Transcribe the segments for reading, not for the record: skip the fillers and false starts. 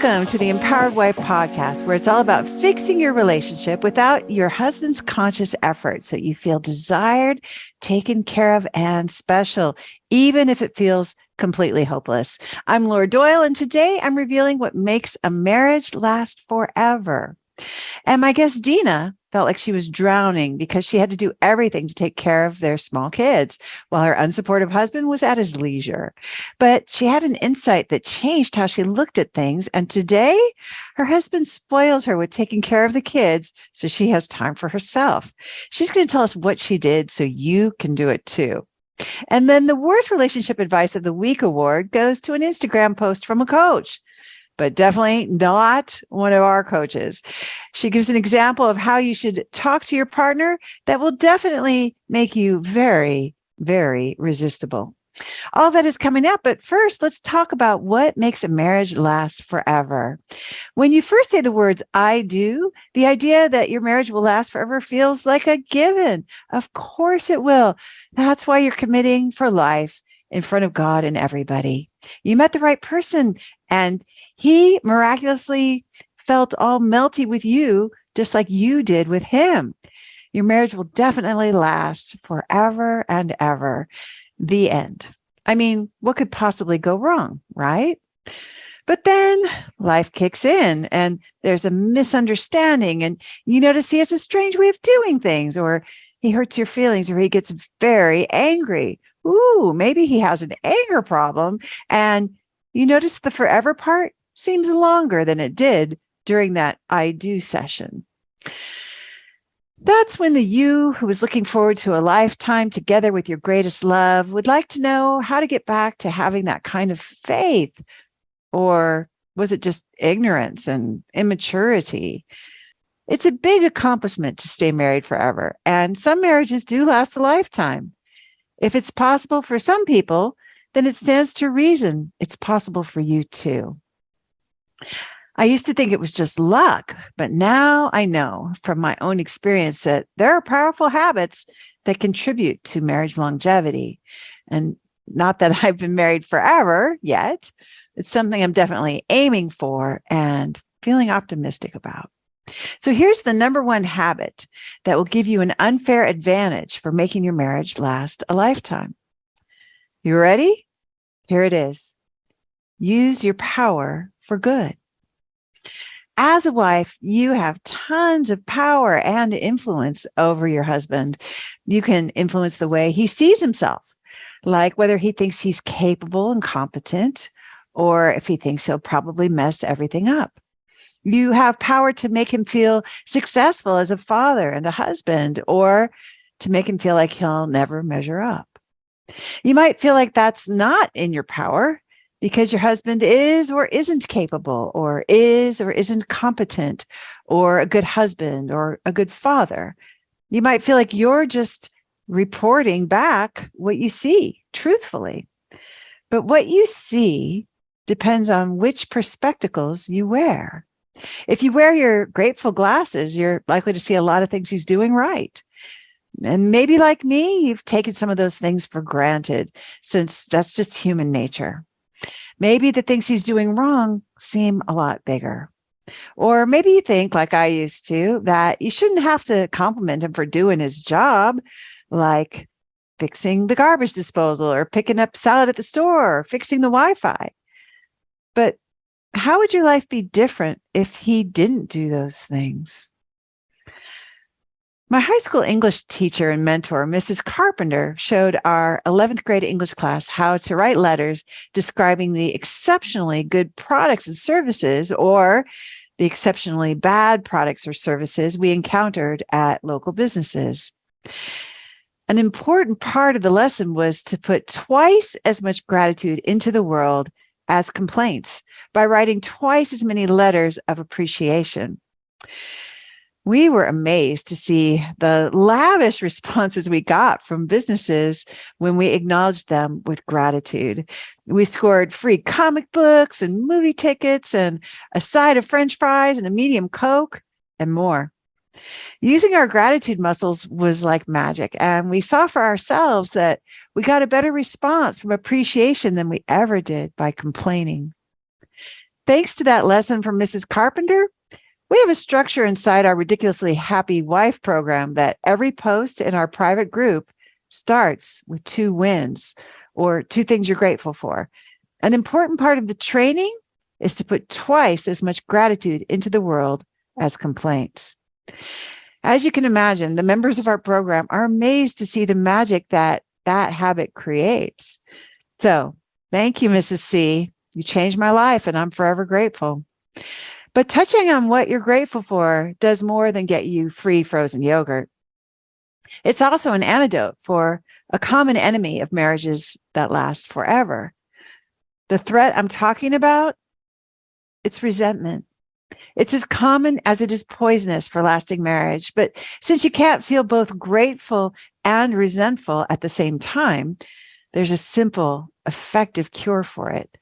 Welcome to the Empowered Wife podcast, where it's all about fixing your relationship without your husband's conscious effort so you feel desired, taken care of, and special, even if it feels completely hopeless. I'm Laura Doyle, and today I'm revealing what makes a marriage last forever. And my guest, Dina, felt like she was drowning because she had to do everything to take care of their small kids while her unsupportive husband was at his leisure. But she had an insight that changed how she looked at things. And today, her husband spoils her with taking care of the kids so she has time for herself. She's going to tell us what she did so you can do it too. And then the Worst Relationship Advice of the Week award goes to an Instagram post from a coach, but definitely not one of our coaches. She gives an example of how you should talk to your partner that will definitely make you very, very resistible. All of that is coming up, but first, let's talk about what makes a marriage last forever. When you first say the words, I do, the idea that your marriage will last forever feels like a given. Of course it will. That's why you're committing for life in front of God and everybody. You met the right person, and he miraculously felt all melty with you, just like you did with him. Your marriage will definitely last forever and ever. The end. I mean, what could possibly go wrong, right? But then life kicks in and there's a misunderstanding, and you notice he has a strange way of doing things, or he hurts your feelings, or he gets very angry. Ooh, maybe he has an anger problem, and you notice the forever part seems longer than it did during that I do session. That's when the you who was looking forward to a lifetime together with your greatest love would like to know how to get back to having that kind of faith. Or was it just ignorance and immaturity? It's a big accomplishment to stay married forever, and some marriages do last a lifetime. If it's possible for some people, then it stands to reason it's possible for you too. I used to think it was just luck, but now I know from my own experience that there are powerful habits that contribute to marriage longevity. And not that I've been married forever yet. It's something I'm definitely aiming for and feeling optimistic about. So here's the number one habit that will give you an unfair advantage for making your marriage last a lifetime. You ready? Here it is. Use your power for good. As a wife, you have tons of power and influence over your husband. You can influence the way he sees himself, like whether he thinks he's capable and competent, or if he thinks he'll probably mess everything up. You have power to make him feel successful as a father and a husband, or to make him feel like he'll never measure up. You might feel like that's not in your power because your husband is or isn't capable, or is or isn't competent, or a good husband or a good father. You might feel like you're just reporting back what you see truthfully. But what you see depends on which perspectives you wear. If you wear your grateful glasses, you're likely to see a lot of things he's doing right. And maybe like me, you've taken some of those things for granted, since that's just human nature. Maybe the things he's doing wrong seem a lot bigger. Or maybe you think, like I used to, that you shouldn't have to compliment him for doing his job, like fixing the garbage disposal, or picking up salad at the store, or fixing the Wi-Fi. But how would your life be different if he didn't do those things? My high school English teacher and mentor, Mrs. Carpenter, showed our 11th grade English class how to write letters describing the exceptionally good products and services, or the exceptionally bad products or services we encountered at local businesses. An important part of the lesson was to put twice as much gratitude into the world as complaints by writing twice as many letters of appreciation. We were amazed to see the lavish responses we got from businesses when we acknowledged them with gratitude. We scored free comic books and movie tickets and a side of French fries and a medium Coke and more. Using our gratitude muscles was like magic, and we saw for ourselves that we got a better response from appreciation than we ever did by complaining. Thanks to that lesson from Mrs. Carpenter, we have a structure inside our Ridiculously Happy Wife program that every post in our private group starts with 2 wins or 2 things you're grateful for. An important part of the training is to put twice as much gratitude into the world as complaints. As you can imagine, the members of our program are amazed to see the magic that habit creates. So thank you, Mrs. C. You changed my life, and I'm forever grateful. But touching on what you're grateful for does more than get you free frozen yogurt. It's also an antidote for a common enemy of marriages that last forever. The threat I'm talking about, it's resentment. It's as common as it is poisonous for lasting marriage. But since you can't feel both grateful and resentful at the same time, there's a simple, effective cure for it.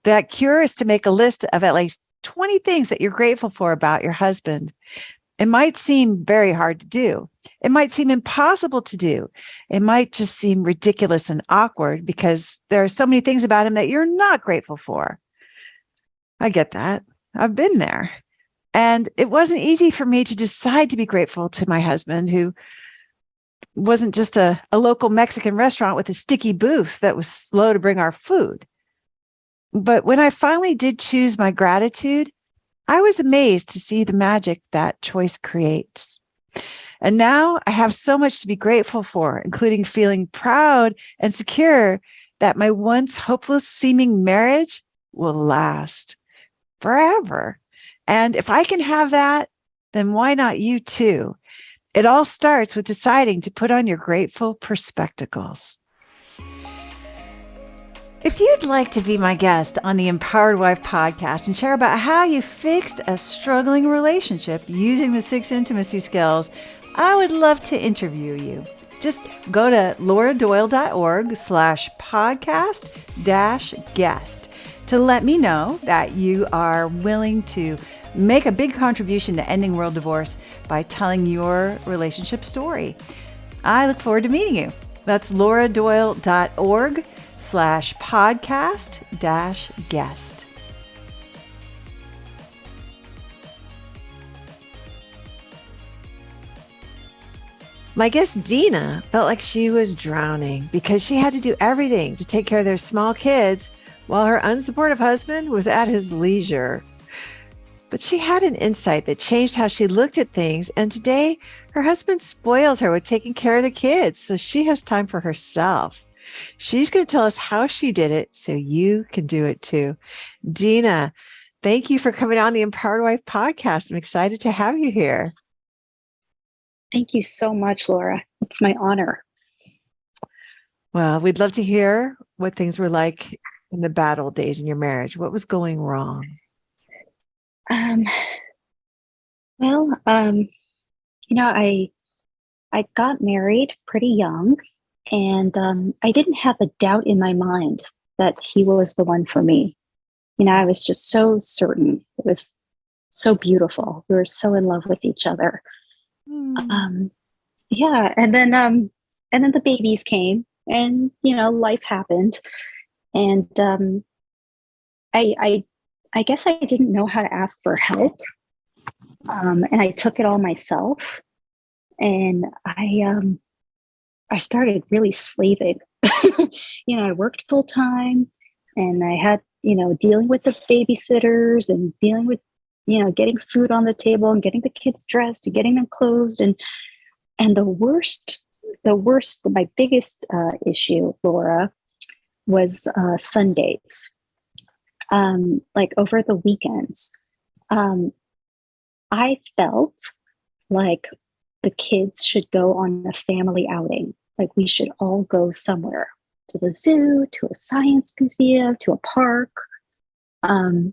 That cure is to make a list of at least 20 things that you're grateful for about your husband. It might seem very hard to do. It might seem impossible to do. It might just seem ridiculous and awkward because there are so many things about him that you're not grateful for. I get that. I've been there. And it wasn't easy for me to decide to be grateful to my husband, who wasn't just a local Mexican restaurant with a sticky booth that was slow to bring our food. But when I finally did choose my gratitude, I was amazed to see the magic that choice creates. And now I have so much to be grateful for, including feeling proud and secure that my once hopeless seeming marriage will last forever. And if I can have that, then why not you too? It all starts with deciding to put on your grateful perspectacles. If you'd like to be my guest on the Empowered Wife podcast and share about how you fixed a struggling relationship using the 6 intimacy skills, I would love to interview you. Just go to lauradoyle.org/podcast-guest to let me know that you are willing to make a big contribution to ending world divorce by telling your relationship story. I look forward to meeting you. That's lauradoyle.org/podcast-guest. My guest Dina felt like she was drowning because she had to do everything to take care of their small kids while her unsupportive husband was at his leisure. But she had an insight that changed how she looked at things, and today her husband spoils her with taking care of the kids, so she has time for herself. She's going to tell us how she did it so you can do it too. Dina, thank you for coming on the Empowered Wife podcast. I'm excited to have you here. Thank you so much, Laura. It's my honor. Well, we'd love to hear what things were like in the bad old days in your marriage. What was going wrong? I got married pretty young, and I didn't have a doubt in my mind that he was the one for me. I was just so certain. It was so beautiful. We were so in love with each other. And then the babies came, and life happened, and I guess I didn't know how to ask for help, and I took it all myself, and I started really slaving. I worked full time, and I had dealing with the babysitters and dealing with getting food on the table and getting the kids dressed and getting them clothed. And the worst, my biggest issue, Laura, was Sundays. Like over the weekends, I felt like the kids should go on a family outing. Like we should all go somewhere, to the zoo, to a science museum, to a park. And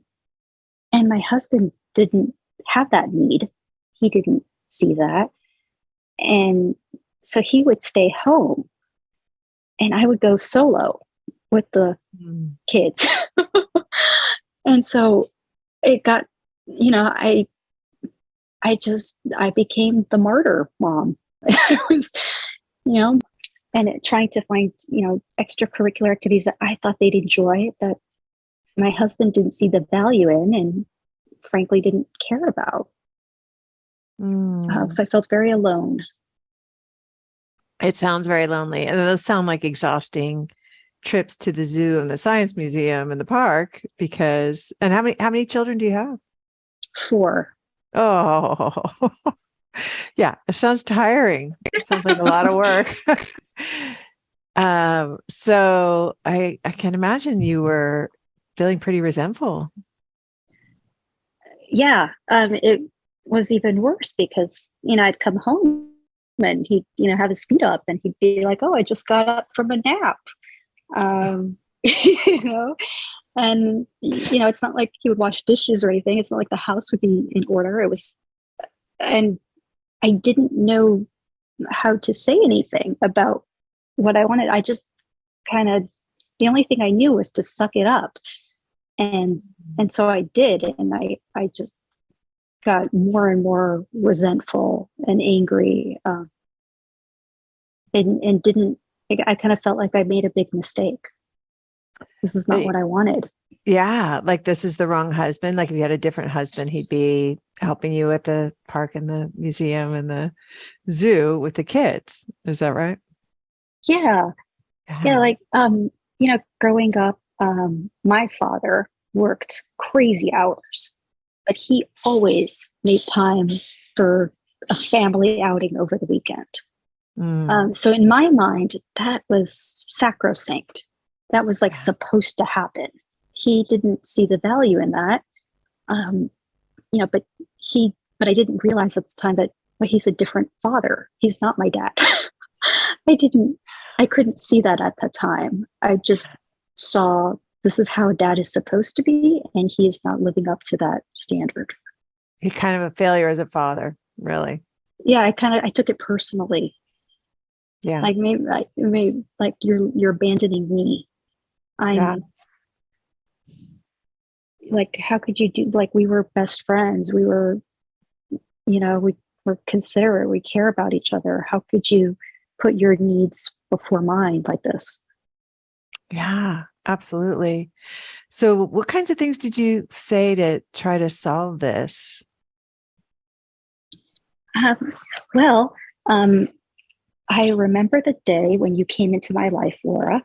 my husband didn't have that need. He didn't see that. And so he would stay home, and I would go solo with the kids. And so it got, I became the martyr mom. I was, and trying to find, extracurricular activities that I thought they'd enjoy, that my husband didn't see the value in and frankly didn't care about. Mm. So I felt very alone. It sounds very lonely. And those sound like exhausting trips to the zoo and the science museum and the park because and how many children do you have? 4. Oh, yeah, it sounds tiring. It sounds like a lot of work. So I can imagine you were feeling pretty resentful. Yeah, it was even worse because, I'd come home and he'd, have his feet up and he'd be like, oh, I just got up from a nap. Um, you know, and, it's not like he would wash dishes or anything. It's not like the house would be in order. It was, and I didn't know how to say anything about what I wanted. I just kind of, the only thing I knew was to suck it up. And so I did. And I just got more and more resentful and angry, and didn't, I kind of felt like I made a big mistake. This is not Eh, what I wanted. Yeah, like this is the wrong husband. Like if you had a different husband, he'd be helping you at the park and the museum and the zoo with the kids. Is that right? Yeah. Yeah. Yeah. Like, growing up, my father worked crazy hours, but he always made time for a family outing over the weekend. Mm, So in my mind, that was sacrosanct. That was like supposed to happen. He didn't see the value in that. Um, but but I didn't realize at the time that, well, he's a different father. He's not my dad. I didn't, I couldn't see that at the time. I just saw this is how dad is supposed to be, and he is not living up to that standard. he kind of a failure as a father, really. Yeah, I took it personally. Yeah. Maybe like you're abandoning me. Yeah. I'm like, how could you do, like, we were best friends. We were, we were considerate. We care about each other. How could you put your needs before mine like this? Yeah, absolutely. So what kinds of things did you say to try to solve this? Um, well, um, I remember the day when you came into my life, Laura.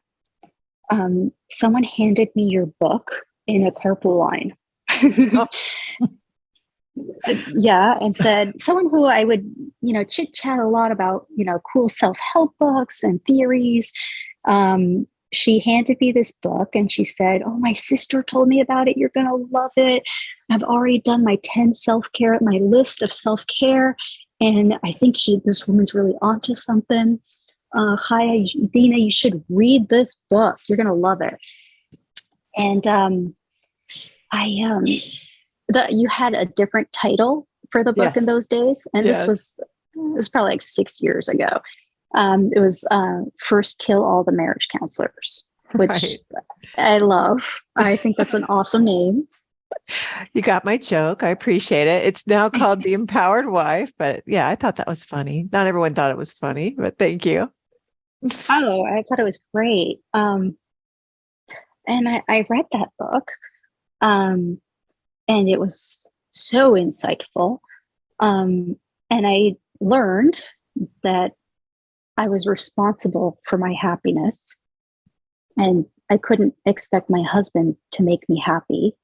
Someone handed me your book in a carpool line. Oh, Yeah, and said, someone who I would, chit chat a lot about, cool self help books and theories. She handed me this book and she said, oh, my sister told me about it. You're going to love it. I've already done my 10 self care, my list of self care. And I think this woman's really onto something. Hi, Dina, you should read this book. You're going to love it. And you had a different title for the book in yes. those days, and this Yes. was probably like 6 years ago. It was First Kill All the Marriage Counselors, which Right. I love. I think that's an awesome name. You got my joke. I appreciate it. It's now called The Empowered Wife, but yeah, I thought that was funny. Not everyone thought it was funny, but thank you. Oh, I thought it was great. And I read that book, um, and it was so insightful. And I learned that I was responsible for my happiness, and I couldn't expect my husband to make me happy.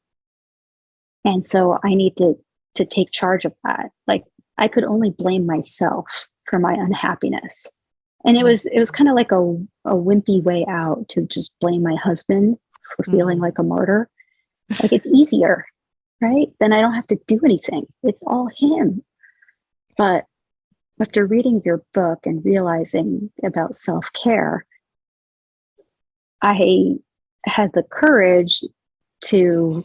And so I need to take charge of that. Like, I could only blame myself for my unhappiness. And it was kind of like a wimpy way out to just blame my husband for feeling Mm. like a martyr. Like, it's easier, right? Then I don't have to do anything. It's all him. But after reading your book and realizing about self-care, I had the courage to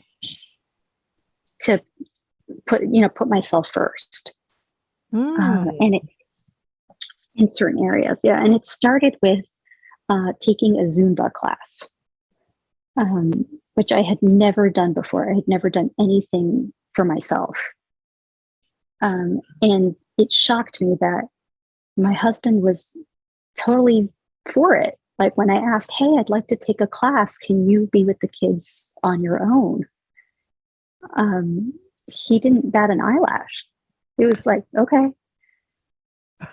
to put myself first, Mm. and in certain areas, yeah. And it started with taking a Zumba class, um, which I had never done before. I had never done anything for myself, and it shocked me that my husband was totally for it. Like when I asked, hey, I'd like to take a class, can you be with the kids on your own? He didn't bat an eyelash. It was like, okay. I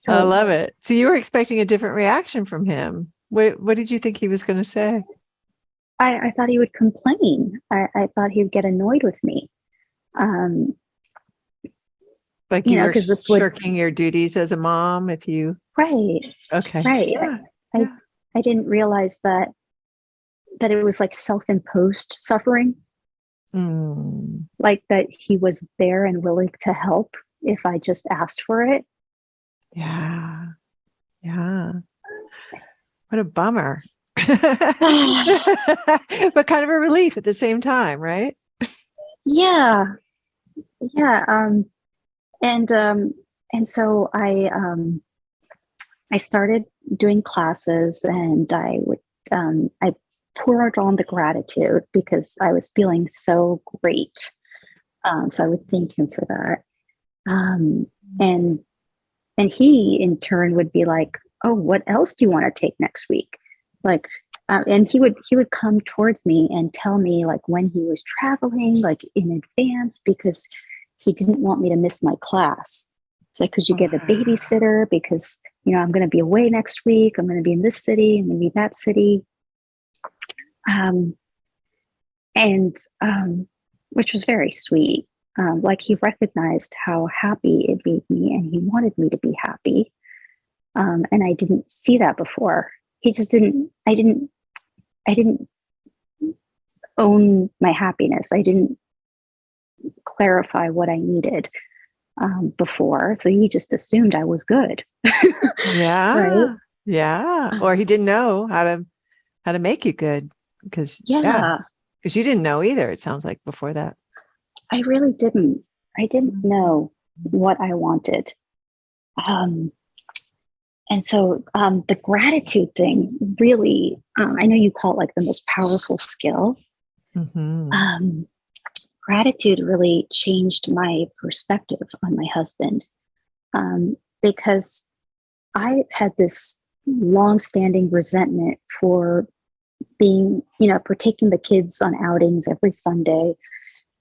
So love it. So you were expecting a different reaction from him. What did you think he was going to say? I thought he would complain. I thought he would get annoyed with me. Um, Like you were because this was shirking your duties as a mom if you right, okay. right. Yeah. I, Yeah. I didn't realize that it was like self-imposed suffering, Mm, like that he was there and willing to help if I just asked for it. yeah. Yeah. What a bummer. But kind of a relief at the same time, right? Yeah, yeah. And and so I started doing classes, and I poured on the gratitude because I was feeling so great. So I would thank him for that. Um, and and he in turn would be like, "Oh, what else do you want to take next week?" Like, and he would come towards me and tell me like when he was traveling, like in advance, because he didn't want me to miss my class. So like, could you get a Wow. babysitter? Because I'm going to be away next week. I'm going to be in this city. I'm going to be that city. Um, and which was very sweet. Like he recognized how happy it made me, and he wanted me to be happy. And I didn't see that before. He just didn't. I didn't. I didn't own my happiness. I didn't clarify what I needed before, so he just assumed I was good. Right? Yeah. Yeah. Or he didn't know how to make you good yeah, Yeah, because you didn't know either, it sounds like before that. I really didn't. I didn't Mhm. know what I wanted. Um, and so the gratitude thing really, I know you call it like the most powerful skill. Mhm. Um, Gratitude really changed my perspective on my husband, because I had this long-standing resentment for for taking the kids on outings every Sunday.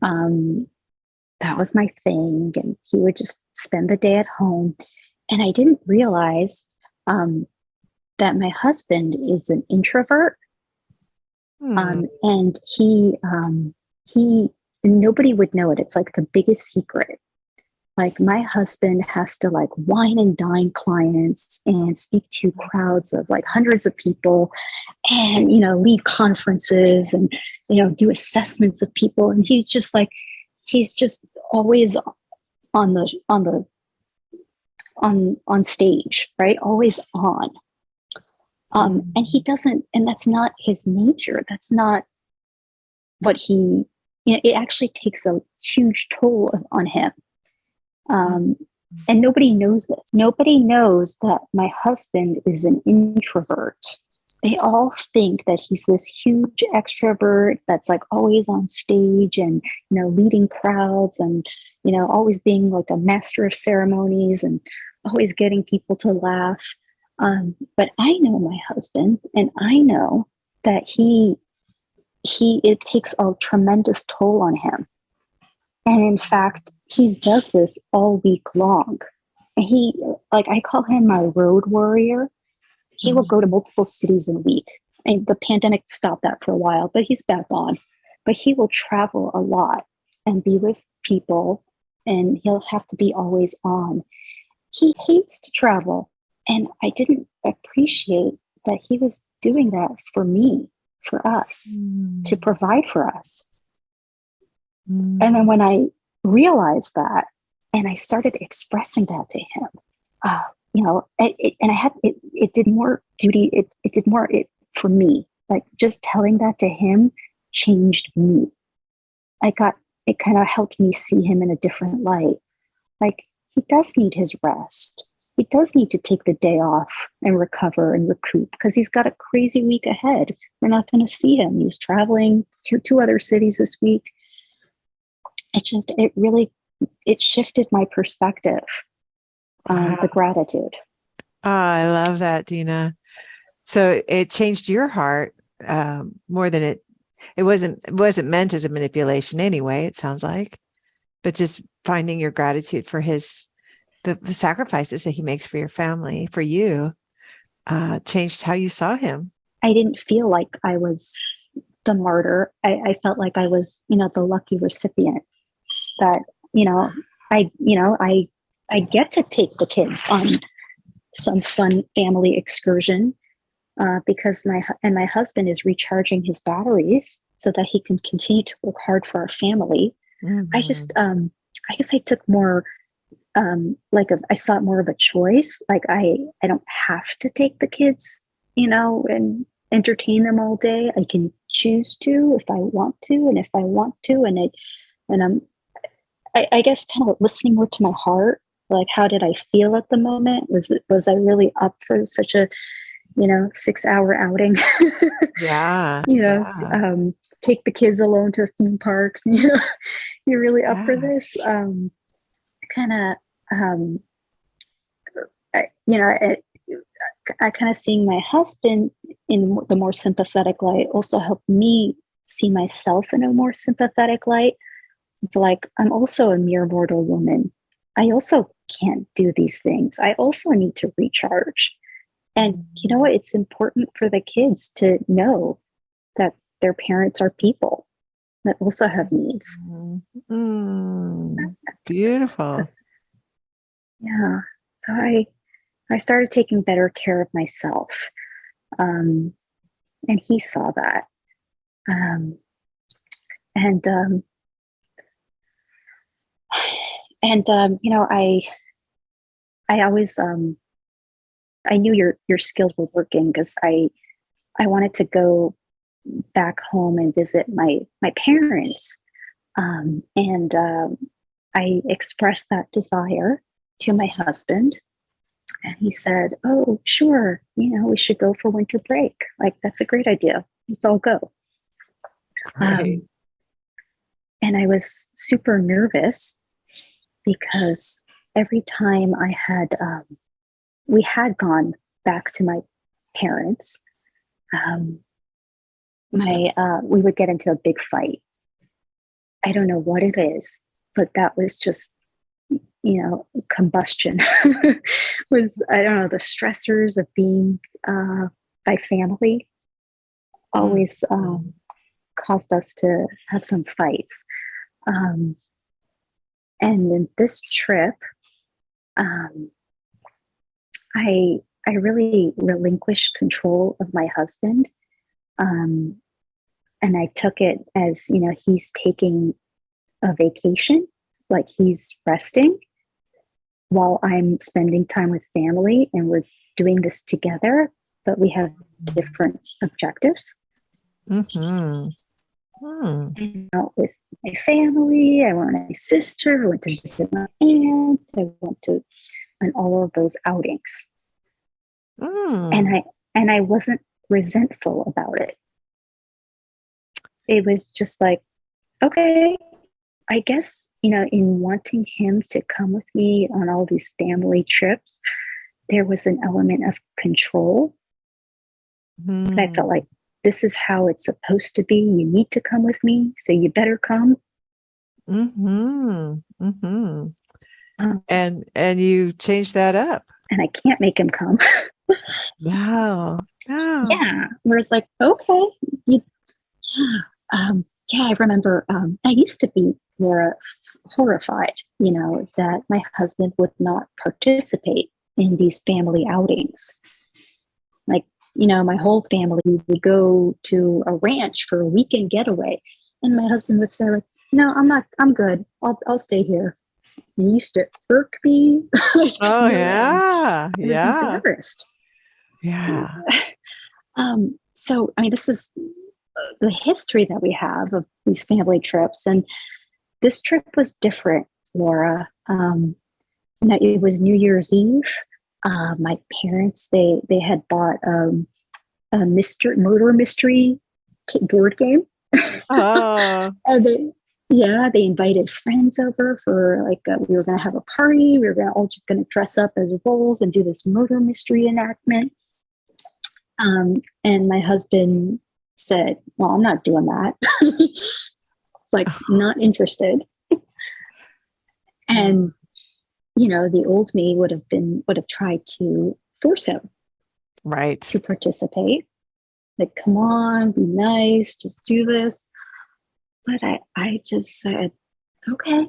Um, that was my thing, and he would just spend the day at home. And I didn't realize um, that my husband is an introvert, Hmm. and he nobody would know it. It's like the biggest secret. Like my husband has to like wine and dine clients and speak to crowds of like hundreds of people, and lead conferences, and do assessments of people, and he's just always on stage, right? Always on. And he Mhm. doesn't, and that's not his nature. That's not what it actually takes a huge toll on him. Um, and nobody knows this. Nobody knows that my husband is an introvert. They all think that he's this huge extrovert that's like always on stage and, leading crowds and, always being like a master of ceremonies and always getting people to laugh. But I know my husband, and I know that it takes a tremendous toll on him. And in fact, he does this all week long. He, like, I call him my road warrior. He will go to multiple cities in a week. And the pandemic stopped that for a while, but he's back on. But he will travel a lot and be with people, and he'll have to be always on. He hates to travel. And I didn't appreciate that he was doing that for me, for us, to Mhm. provide for us. And then Mhm. when I realized that, and I started expressing that to him, and I had it did more duty. It did more it for me. Like just telling that to him changed me. I got it kind of helped me see him in a different light. Like he does need his rest. He does need to take the day off and recover and recoup because he's got a crazy week ahead. We're not going to see him. He's traveling to two other cities this week. It really it shifted my perspective on the Wow. gratitude. Oh, I love that, Dina. So it changed your heart more than it wasn't meant as a manipulation anyway, it sounds like, but just finding your gratitude for the sacrifices that he makes for your family, for you, changed how you saw him. I didn't feel like I was the martyr. I felt like I was, the lucky recipient that, you know, I get to take the kids on some fun family excursion because my husband is recharging his batteries so that he can continue to work hard for our family. I just, Mhm. I guess I took more, I saw it more of a choice. Like I don't have to take the kids, and entertain them all day. I can choose to if I want to, and if I want to, and I guess kind of listening more to my heart. Like, how did I feel at the moment? Was I really up for such a 6 hour outing? Yeah, you know, yeah, take the kids alone to a theme park. You're really up for yeah. this. Kind of, um, I, you know, I kind of seeing my husband in the more sympathetic light also helped me see myself in a more sympathetic light. Like, I'm also a mere mortal woman. I also can't do these things. I also need to recharge. And you know Mhm. what? It's important for the kids to know that their parents are people that also have needs. Mhm. Mm. So Beautiful. yeah, so I started taking better care of myself, um, and he saw that, um, and I always I knew your skills were working because I wanted to go back home and visit my parents, and I expressed that desire to my husband. And he said, "Oh, sure. We should go for winter break. Like, that's a great idea. Let's all go." Great. Um, and I was super nervous because every time we had gone back to my parents, um, we would get into a big fight. I don't know what it is, but that was just, combustion. Was, I don't know, the stressors of being by family always Mhm. caused us to have some fights. Um, and in this trip, um, I I really relinquished control of my husband, um, and I took it as he's taking a vacation, like he's resting while I'm spending time with family, and we're doing this together, but we have different objectives. Mhm. Mm. I went out with my family. I went with my sister. I went to visit my aunt. I went to on all of those outings, and Mm. I wasn't resentful about it. It was just like, okay, I guess in wanting him to come with me on all these family trips, there was an element of control. And I felt like Mm. this is how it's supposed to be. You need to come with me, so you better come. Mhm. Mhm. Um, And you changed that up. and I can't make him come. No. No. Yeah. Whereas, like, okay, you, yeah, yeah. I remember I used to be more horrified, that my husband would not participate in these family outings. Like, my whole family would go to a ranch for a weekend getaway, and my husband would say, like, "No, I'm not. I'm good. I'll stay here." And he used to irk me like Oh no end. yeah. I was Yeah. embarrassed. Yeah. So, I mean, this is the history that we have of these family trips, and this trip was different, Laura. It was New Year's Eve. My parents they had bought a murder mystery board game, Oh. and Yeah, they invited friends over for like we were going to have a party. We were all going to dress up as roles and do this murder mystery enactment. And my husband said, "Well, I'm not doing that." It's like not interested. And the old me would have tried to force him Right. to participate. Like, come on, be nice, just do this. But I just said, okay,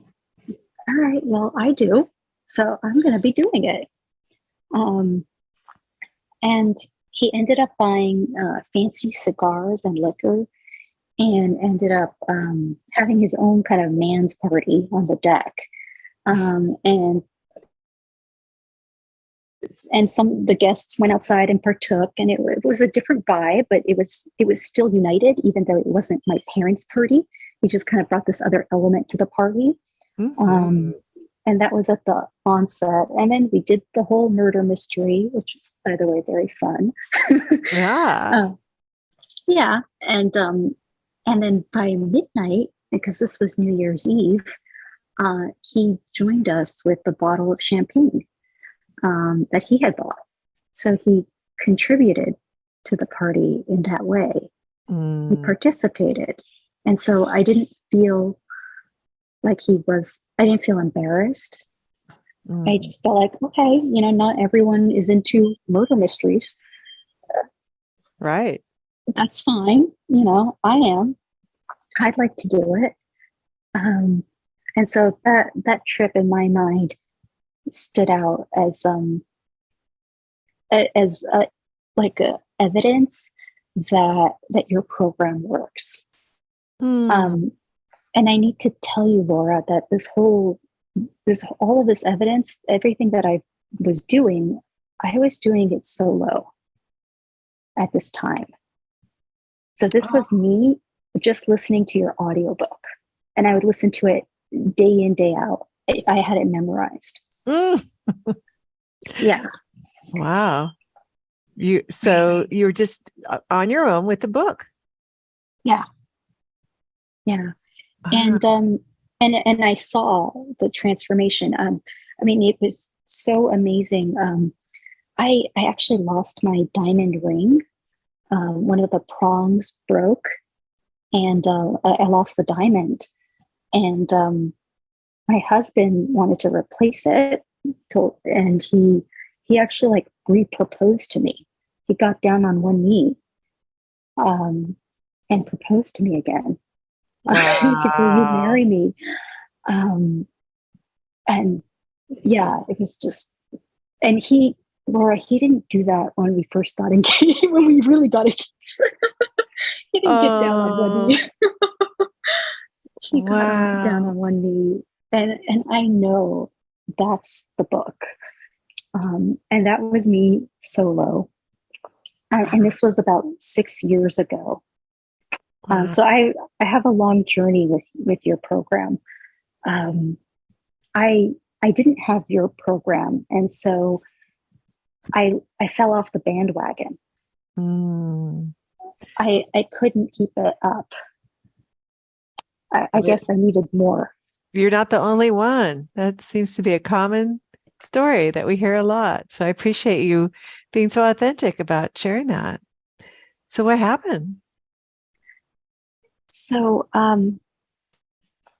all right, well, I do. So I'm going to be doing it. And he ended up buying fancy cigars and liquor and ended up having his own kind of man's party on the deck. And some the guests went outside and partook, and it was a different vibe, but it was still united, even though it wasn't my parents' party. He just kind of brought this other element to the party. Mm-hmm. And that was at the onset. And then we did the whole murder mystery, which was, by the way, very fun. Yeah. Yeah. And then by midnight, because this was New Year's Eve, he joined us with a bottle of champagne that he had bought. So he contributed to the party in that way. He participated. And so I didn't feel like I didn't feel embarrassed. I just felt like, okay, not everyone is into murder mysteries. Right. That's fine. I am. I'd like to do it. And so that trip in my mind stood out as evidence that your program works. And I need to tell you, Laura, that all of this evidence, everything that I was doing it solo at this time. So this was me just listening to your audiobook, and I would listen to it day in, day out. I had it memorized. Yeah. Wow. You were just on your own with the book. Yeah. Yeah. And I saw the transformation. It was so amazing. I actually lost my diamond ring. One of the prongs broke, and I lost the diamond. And my husband wanted to replace it, and he actually like re-proposed to me. He got down on one knee, and proposed to me again. Wow. Will you marry me? And yeah, it was just, and Laura, he didn't do that when we first got engaged, when we really got engaged. He didn't get down on one knee. He got down on one knee. And I know that's the book. And that was me solo. And this was about 6 years ago. So I have a long journey with your program. I didn't have your program, and so I fell off the bandwagon. I couldn't keep it up. I guess I needed more. You're not the only one. That seems to be a common story that we hear a lot. So I appreciate you being so authentic about sharing that. So what happened? So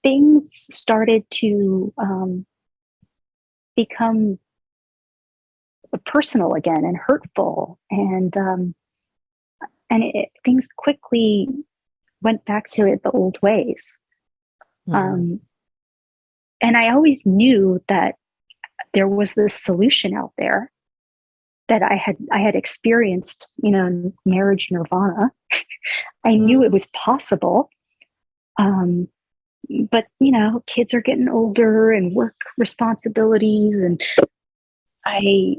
things started to become personal again and hurtful, and things quickly went back to the old ways. And I always knew that there was this solution out there, that I had experienced, marriage nirvana. I knew it was possible. But kids are getting older and work responsibilities, and I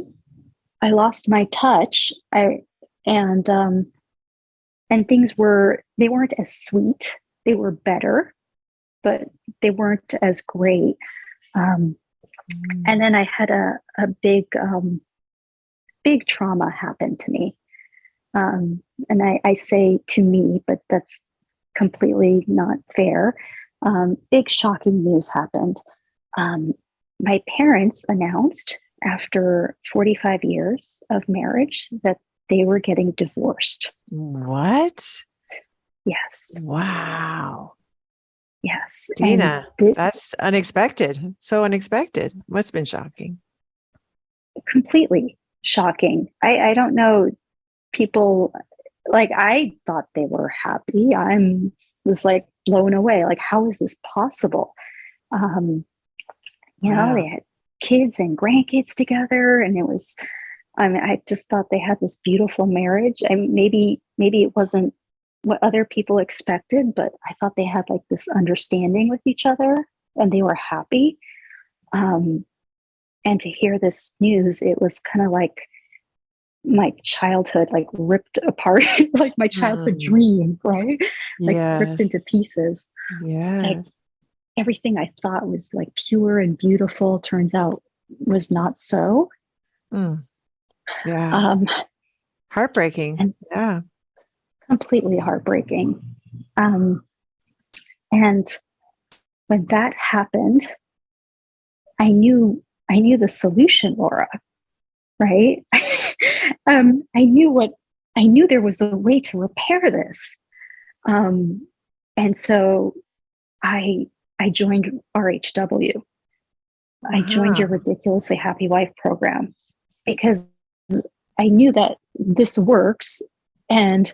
lost my touch. And things they weren't as sweet. They were better, but they weren't as great. And then I had a big trauma happen to me. And I say to me, but that's completely not fair. Big shocking news happened. Um, my parents announced after 45 years of marriage that they were getting divorced. What? Yes. Wow. Yes. And Dina, this that's unexpected. So unexpected. Must have been shocking. completely shocking. I don't know. People like I thought they were happy. I'm was like blown away. Like, how is this possible? Um, Wow. they had kids and grandkids together, and it was. I mean, I just thought they had this beautiful marriage. I mean, maybe it wasn't what other people expected, but I thought they had like this understanding with each other, and they were happy. Um, and to hear this news, it was kind of like my childhood like ripped apart, like my childhood Mm. dream, right? Like ripped into Yes. pieces. It's like Yes. everything I thought was like pure and beautiful turns out was not so. Mm. Yeah. Um, Heartbreaking. and Yeah. completely heartbreaking. Um, and when that happened, I knew the solution, Laura, right? I knew there was a way to repair this. Um, and so I I joined RHW. I joined your Uh-huh. Ridiculously Happy Wife program because I knew that this works. And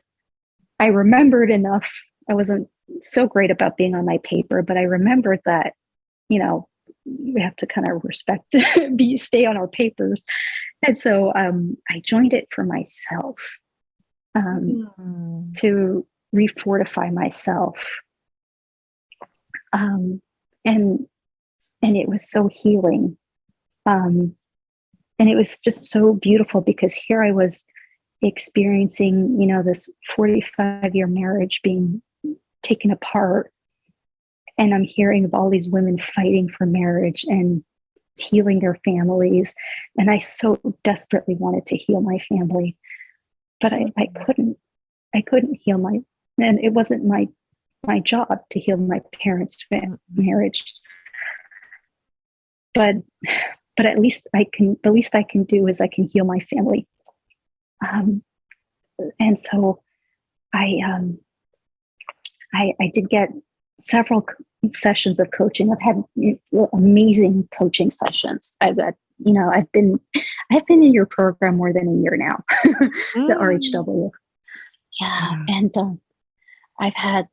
I remembered enough. I wasn't so great about being on my paper, but I remembered that, you know, we have to kind of respect, stay on our papers. And so I joined it for myself, Mm. to refortify myself. Um, and and it was so healing. Um, and it was just so beautiful because here I was experiencing, this 45-year marriage being taken apart. And I'm hearing of all these women fighting for marriage and healing their families. And I so desperately wanted to heal my family, but I couldn't. I couldn't heal and it wasn't my job to heal my parents' marriage. But at least the least I can do is I can heal my family. Um, and so I, I did get several sessions of coaching. I've had amazing coaching sessions. I've been in your program more than a year now, the Mm. RHW. Yeah, Yeah. and I've had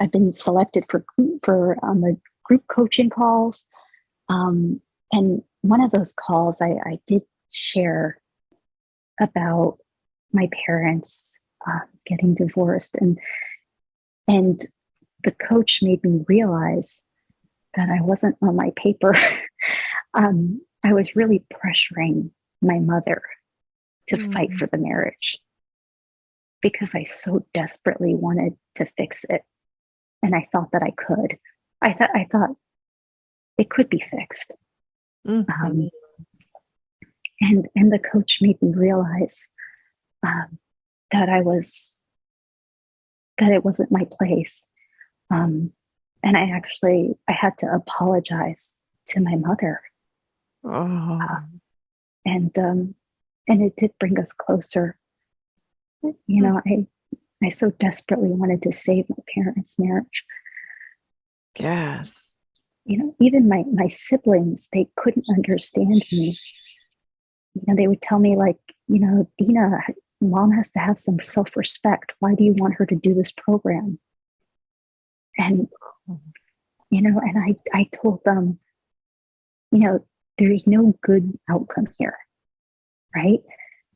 I've been selected for on the group coaching calls. And one of those calls, I did share about my parents getting divorced, and the coach made me realize that I wasn't on my paper. I was really pressuring my mother to fight Mm. for the marriage because I so desperately wanted to fix it, and I thought that I could. I thought it could be fixed. Mhm. Um, and the coach made me realize um, that that it wasn't my place. Um, and I had to apologize to my mother. Oh. Uh, and it did bring us closer. Mm. I so desperately wanted to save my parents' marriage. Yes. Even my siblings, they couldn't understand me. They would tell me like, Dina, mom has to have some self-respect. Why do you want her to do this program? And and I told them, there's no good outcome here, right?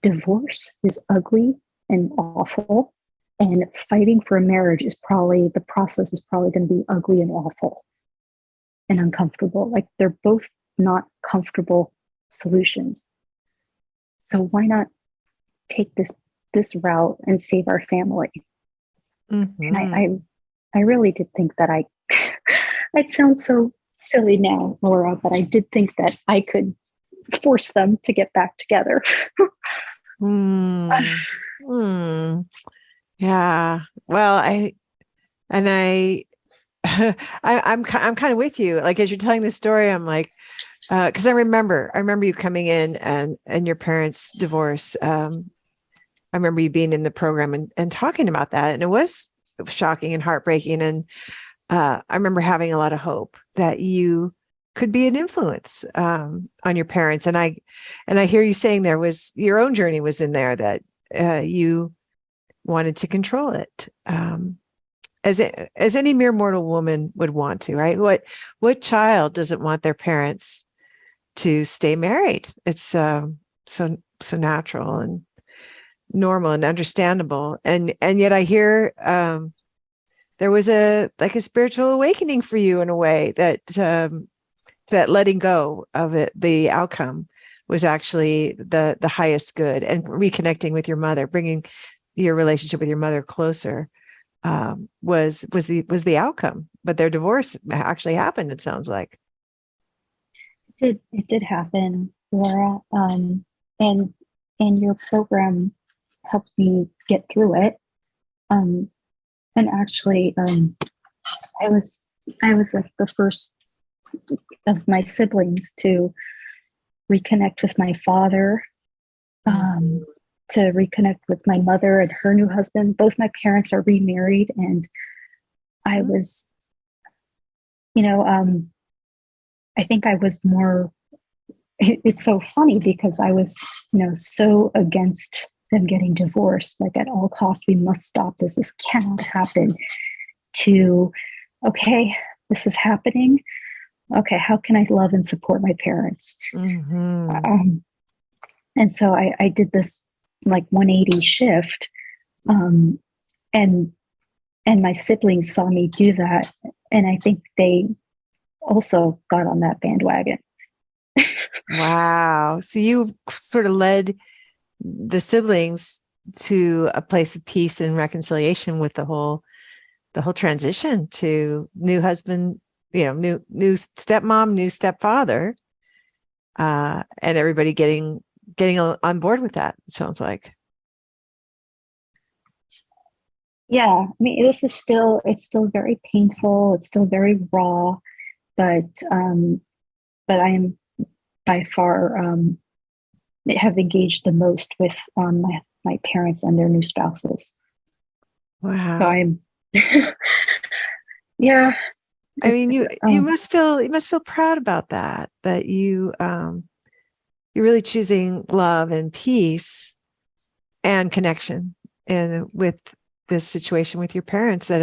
Divorce is ugly and awful, and fighting for a marriage is probably the process is probably going to be ugly and awful and uncomfortable. Like they're both not comfortable solutions. So why not take this route and save our family? And Mhm. I really did think that it sounds so silly now, Laura, but I did think that I could force them to get back together. Mm. Mm. Yeah. Well, I I'm kind of with you. Like as you're telling this story, I'm like, because I remember you coming in and your parents' divorce. I remember you being in the program and talking about that, and it was shocking and heartbreaking. And I remember having a lot of hope that you could be an influence on your parents. And I hear you saying there was your own journey was in there that you wanted to control it. As any mere mortal woman would want to, right? What child doesn't want their parents to stay married? It's so natural and normal and understandable. And yet I hear there was a like a spiritual awakening for you in a way that letting go of it, the outcome was actually the highest good, and reconnecting with your mother, bringing your relationship with your mother closer was the outcome. But their divorce actually happened, it sounds like. It did happen, Laura. And your program helped me get through it. And actually, I was like the first of my siblings to reconnect with my father, to reconnect with my mother and her new husband. Both my parents are remarried, and I was, I think I was more. It's so funny because I was, so against them getting divorced. Like at all costs, we must stop this. This cannot happen. To, okay, this is happening. Okay, how can I love and support my parents? And so I did this like 180 shift, and and my siblings saw me do that, and I think they also got on that bandwagon. Wow. So you sort of led the siblings to a place of peace and reconciliation with the whole transition to new husband, new stepmom, new stepfather, and everybody getting on board with that. It sounds like. Yeah, I mean, it's still very painful. It's still very raw, but but I am by far have engaged the most with my parents and their new spouses. So Wow. I'm, yeah, I mean, it's you must feel proud about that you're really choosing love and peace and connection and with this situation with your parents that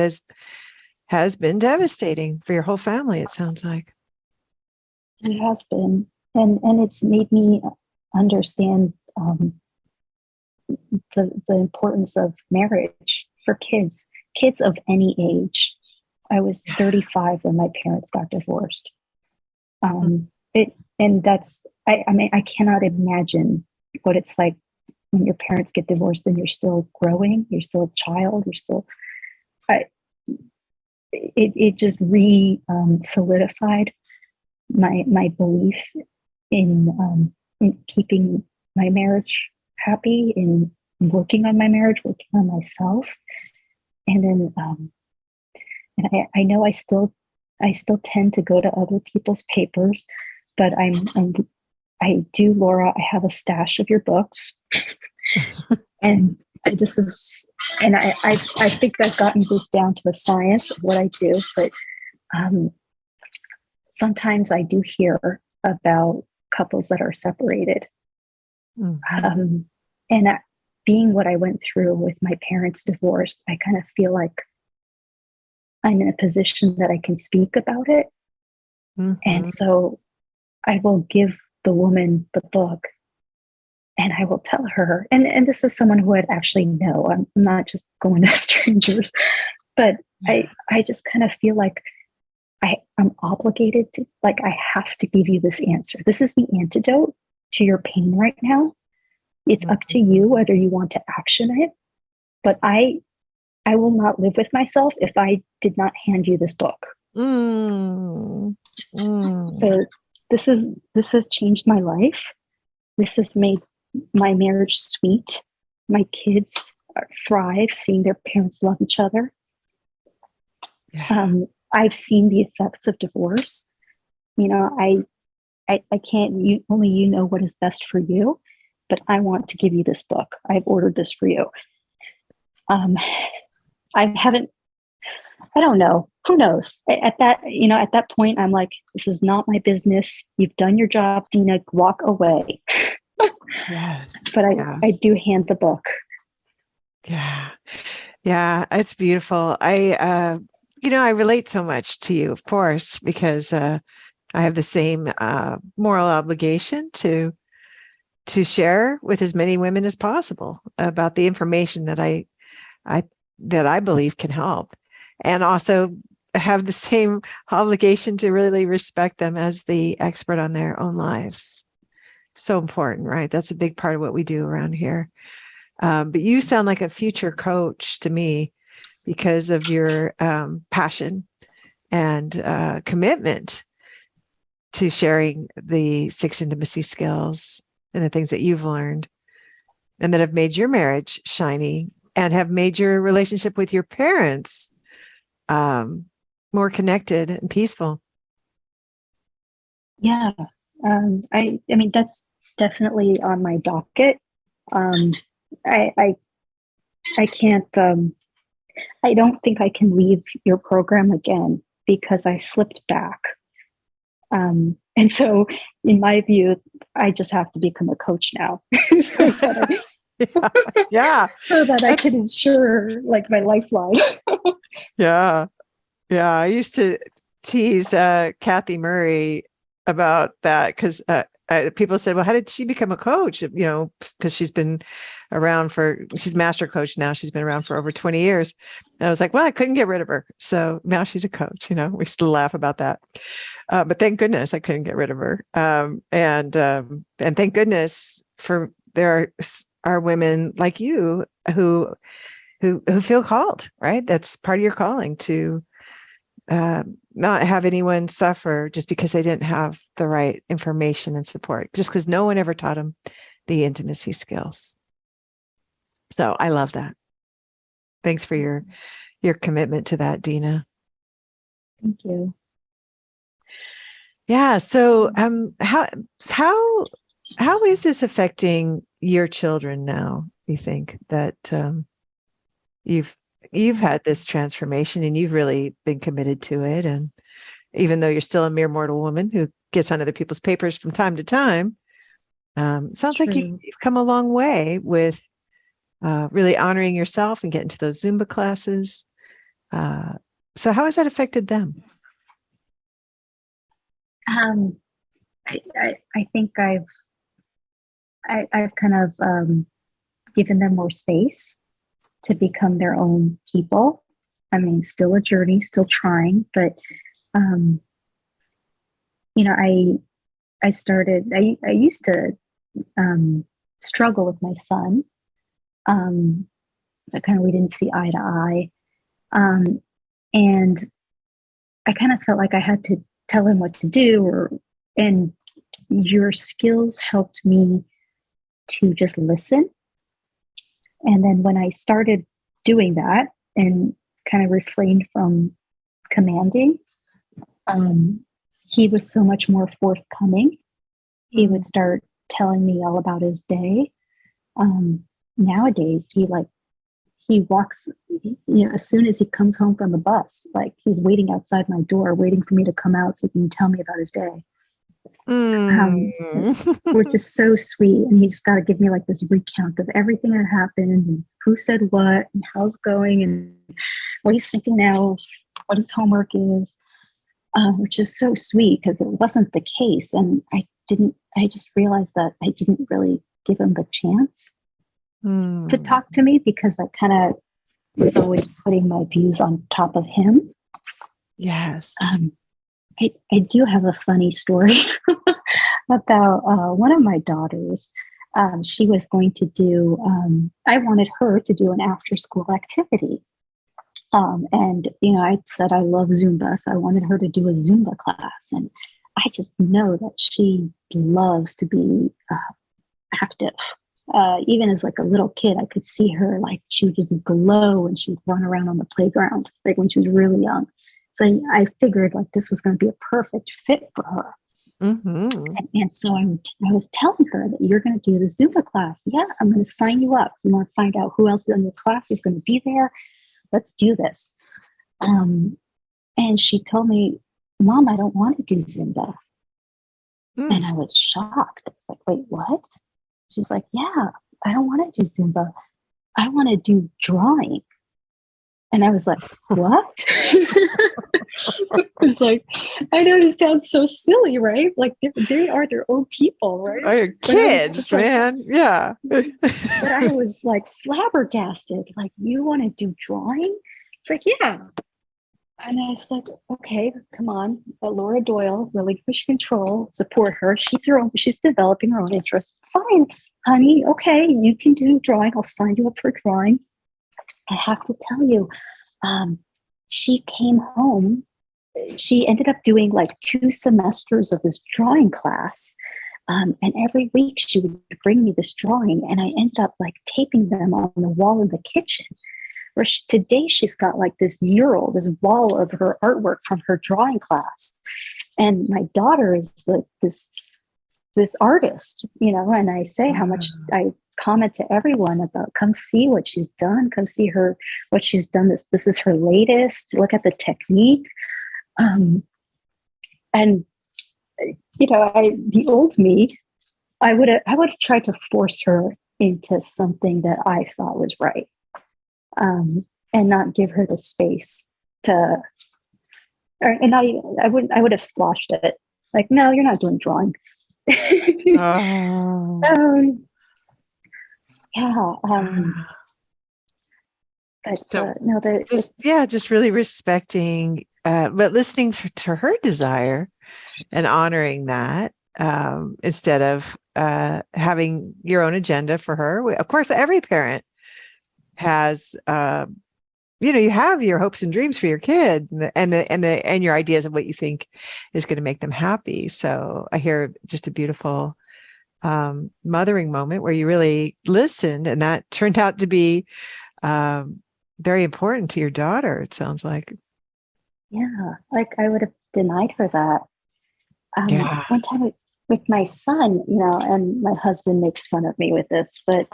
has been devastating for your whole family, it sounds like. it has been, and it's made me understand the importance of marriage for kids of any age. I was 35 when my parents got divorced. It and that's I mean I cannot imagine what it's like when your parents get divorced and you're still growing, you're still a child, you're still. I, it just solidified my belief in keeping my marriage happy, in working on my marriage, working on myself, and then and I know I still tend to go to other people's papers, but I do, Laura. I have a stash of your books, and this is, and I think I've gotten this down to a science of what I do. But um, sometimes I do hear about couples that are separated, and being what I went through with my parents' divorce, I kind of feel like I'm in a position that I can speak about it. And so I will give the woman the book and I will tell her, and this is someone who I'd actually know. I'm not just going to strangers, but I just kind of feel like I'm obligated to, like, I have to give you this answer. This is the antidote to your pain right now. It's up to you whether you want to action it, but I will not live with myself if I did not hand you this book. So this has changed my life. This has made my marriage sweet. My kids thrive seeing their parents love each other. Yeah. I've seen the effects of divorce. You know, I can't, only you know what is best for you, but I want to give you this book. I've ordered this for you. I haven't, I don't know. Who knows? At that, at that point, I'm like, this is not my business. You've done your job, Dina. Walk away. Yes. But Yeah. I do hand the book. Yeah. Yeah. It's beautiful. I relate so much to you, of course, because I have the same moral obligation to share with as many women as possible about the information I that I believe can help, and also have the same obligation to really respect them as the expert on their own lives. So important, right? That's a big part of what we do around here. But you sound like a future coach to me because of your passion and commitment to sharing the 6 intimacy skills and the things that you've learned and that have made your marriage shiny and have made your relationship with your parents more connected and peaceful. Yeah. I mean, that's definitely on my docket. Um, I can't, I don't think I can leave your program again because I slipped back. And so, in my view, I just have to become a coach now so Yeah. so that I can ensure like my lifeline. Yeah. Yeah. I used to tease Kathy Murray about that because people said, well, how did she become a coach? Because she's master coach now. She's been around for over 20 years. And I was like, well, I couldn't get rid of her. So now she's a coach. We still laugh about that. But thank goodness I couldn't get rid of her. And thank goodness there are women like you who feel called, right? That's part of your calling to not have anyone suffer just because they didn't have the right information and support, just because no one ever taught them the intimacy skills. So I love that. Thanks for your commitment to that, Dina. Thank you. Yeah. So how is this affecting your children now? You think that you've had this transformation and you've really been committed to it, and even though you're still a mere mortal woman who gets on other people's papers from time to time, sounds like you've come a long way with really honoring yourself and getting to those Zumba classes. So how has that affected them? I think I've kind of given them more space to become their own people. I mean, still a journey, still trying, but I used to struggle with my son. We didn't see eye to eye. And I kind of felt like I had to tell him what to do, and your skills helped me to just listen. And then when I started doing that and kind of refrained from commanding, he was so much more forthcoming. He would start telling me all about his day. Nowadays, he walks, as soon as he comes home from the bus, like he's waiting outside my door, waiting for me to come out so he can tell me about his day. Which is so sweet. And he just got to give me like this recount of everything that happened and who said what and how it's going and what he's thinking now, what his homework is, which is so sweet because it wasn't the case. And I just realized that I didn't really give him the chance to talk to me because I kind of was always putting my views on top of him. Yes. I do have a funny story about one of my daughters. She was going to do, I wanted her to do an after school activity. And I said, I love Zumba. So I wanted her to do a Zumba class. And I just know that she loves to be active. Even as like a little kid, I could see her, like she would just glow and she would run around on the playground, like when she was really young. So I figured like this was going to be a perfect fit for her. Mm-hmm. And so I was telling her that you're going to do the Zumba class. Yeah, I'm going to sign you up. You want to find out who else in your class is going to be there? Let's do this. And she told me, Mom, I don't want to do Zumba. And I was shocked. I was like, wait, what? She's like, yeah, I don't want to do Zumba. I want to do drawing. And I was like, what? It was like, I know it sounds so silly, right? Like they are their own people, right? Oh, your kids, man. Like, yeah. But I was like flabbergasted. Like, you want to do drawing? It's like, yeah. And I was like, okay, come on. Laura Doyle, Relinquishing control, support her. She's developing her own interests. Fine, honey. Okay, you can do drawing. I'll sign you up for drawing. I have to tell you, she came home. She ended up doing like 2 semesters of this drawing class. And every week she would bring me this drawing, and I ended up like taping them on the wall in the kitchen. Where today she's got like this mural, this wall of her artwork from her drawing class. And my daughter is like this artist, you know, and I say how much I comment to everyone about, come see what she's done, come see what she's done. This is her latest. Look at the technique. And you know, the old me, I would have tried to force her into something that I thought was right. And not give her the space to, and not even, I would have squashed it. Like, no, you're not doing drawing. Oh. Yeah. But so, no, just really respecting, but listening to her desire and honoring that, instead of having your own agenda for her. Of course, every parent has, you have your hopes and dreams for your kid, and your ideas of what you think is going to make them happy. So I hear just a beautiful mothering moment where you really listened, and that turned out to be very important to your daughter, it sounds like. Yeah, like I would have denied her that. Yeah. One time with my son, you know, and my husband makes fun of me with this, but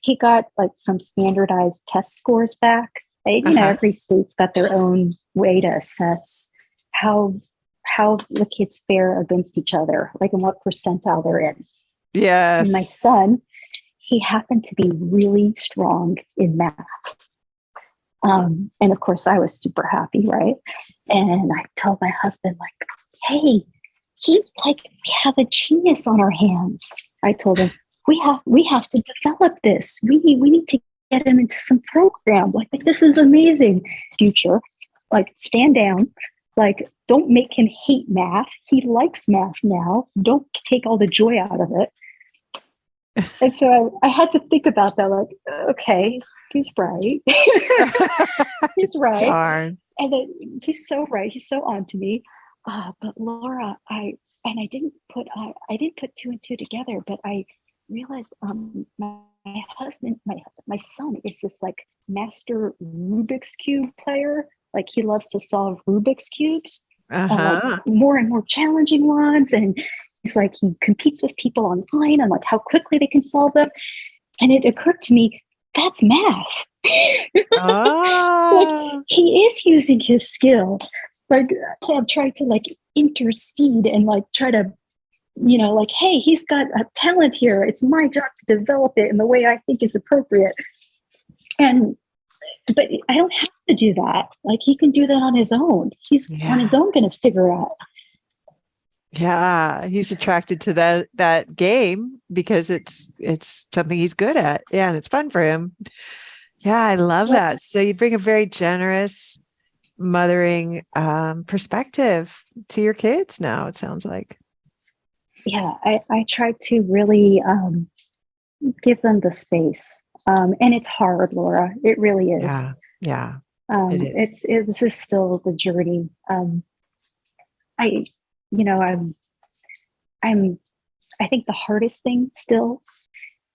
he got like some standardized test scores back. You know, every state's got their own way to assess how the kids fare against each other, like in what percentile they're in. Yes. And my son, he happened to be really strong in math. And of course, I was super happy, right? And I told my husband, like, hey, we have a genius on our hands. I told him, we have to develop this. We need to get him into some program. Like, this is amazing. Future, like, stand down. Like, don't make him hate math. He likes math now. Don't take all the joy out of it. And so I had to think about that. Like, okay, he's right. He's right. Darn. And then he's so right. He's so on to me. But Laura, I didn't put 2 and 2 together, but I realized my husband, my son is this like master Rubik's Cube player. Like, he loves to solve Rubik's Cubes, and like more and more challenging ones. And he's like, he competes with people online on like how quickly they can solve them. And it occurred to me, that's math. Like, he is using his skill. Like, I'm trying to like intercede and like try to, you know, like, hey, he's got a talent here. It's my job to develop it in the way I think is appropriate. But I don't have to do that. Like, he can do that on his own. He's on his own going to figure out. Yeah, he's attracted to that game because it's something he's good at. Yeah, and it's fun for him. Yeah, I love that. So you bring a very generous mothering perspective to your kids now, it sounds like. Yeah, I try to really give them the space. And it's hard, Laura. It really is. Yeah. It is. This is still the journey. I think the hardest thing still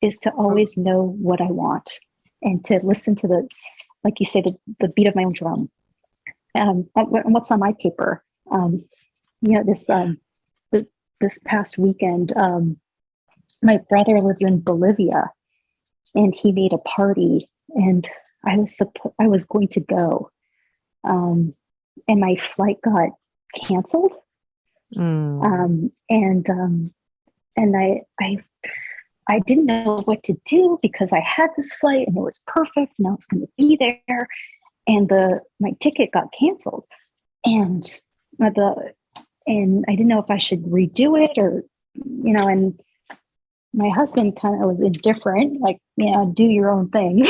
is to always know what I want, and to listen to like you say, the beat of my own drum. what's on my paper? This this past weekend, my brother lives in Bolivia, and he made a party, and I was going to go, and my flight got canceled, and I didn't know what to do because I had this flight and it was perfect and I was going to be there, and my ticket got canceled, and and I didn't know if I should redo it or, and my husband kind of was indifferent, like, do your own thing.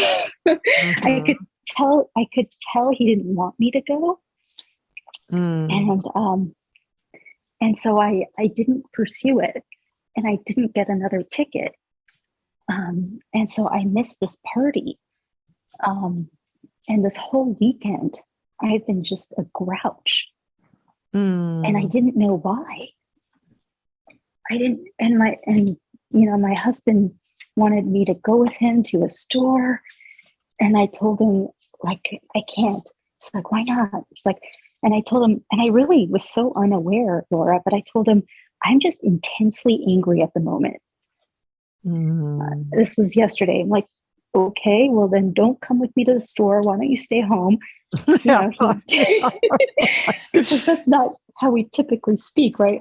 I could tell he didn't want me to go. And so I didn't pursue it, and I didn't get another ticket. And so I missed this party. And this whole weekend, I've been just a grouch. And I didn't know why. My husband wanted me to go with him to a store. And I told him, like, I can't. It's like, why not? It's like, and I told him, and I really was so unaware, Laura, but I told him, I'm just intensely angry at the moment. This was yesterday. I'm like, okay, well then don't come with me to the store. Why don't you stay home? Because that's not how we typically speak, right?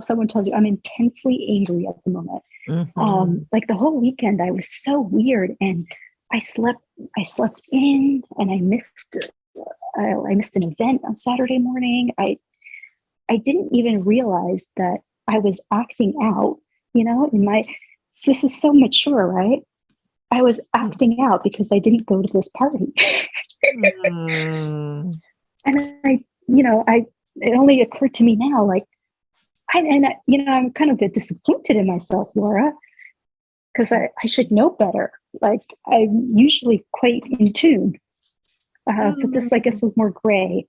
Someone tells you I'm intensely angry at the moment. Like the whole weekend, I was so weird, and I slept in, and I missed an event on Saturday morning. I didn't even realize that I was acting out, this is so mature, right? I was acting out because I didn't go to this party. And it only occurred to me now, like, I'm kind of a bit disappointed in myself, Laura, because I should know better. Like, I'm usually quite in tune. But this, I guess, was more gray.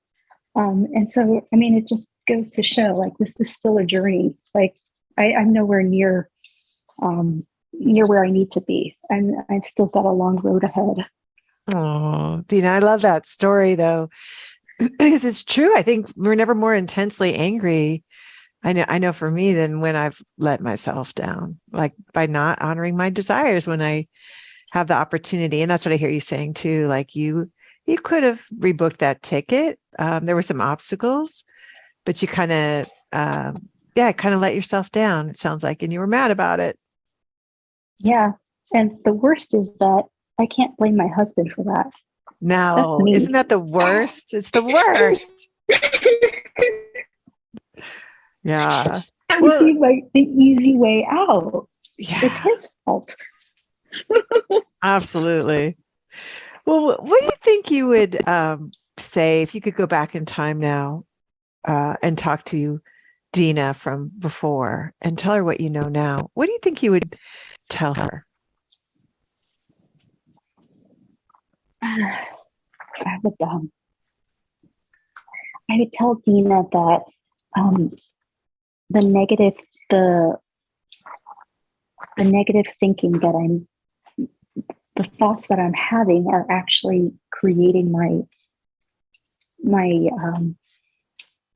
And so, it just goes to show, like, this is still a journey. Like, I'm nowhere near where I need to be. And I've still got a long road ahead. Oh, Dina, I love that story, though, because it's true. I think we're never more intensely angry. I know for me than when I've let myself down, like by not honoring my desires when I have the opportunity. And that's what I hear you saying too. Like you could have rebooked that ticket. There were some obstacles, but you kind of let yourself down, it sounds like, and you were mad about it. Yeah. And the worst is that I can't blame my husband for that. No, isn't that the worst? It's the worst. Yeah. That would be like the easy way out. Yeah. It's his fault. Absolutely. Well, what do you think you would say if you could go back in time now and talk to Dina from before and tell her what you know now? What do you think you would tell her? I would tell Dina that the negative thinking that the thoughts that I'm having are actually creating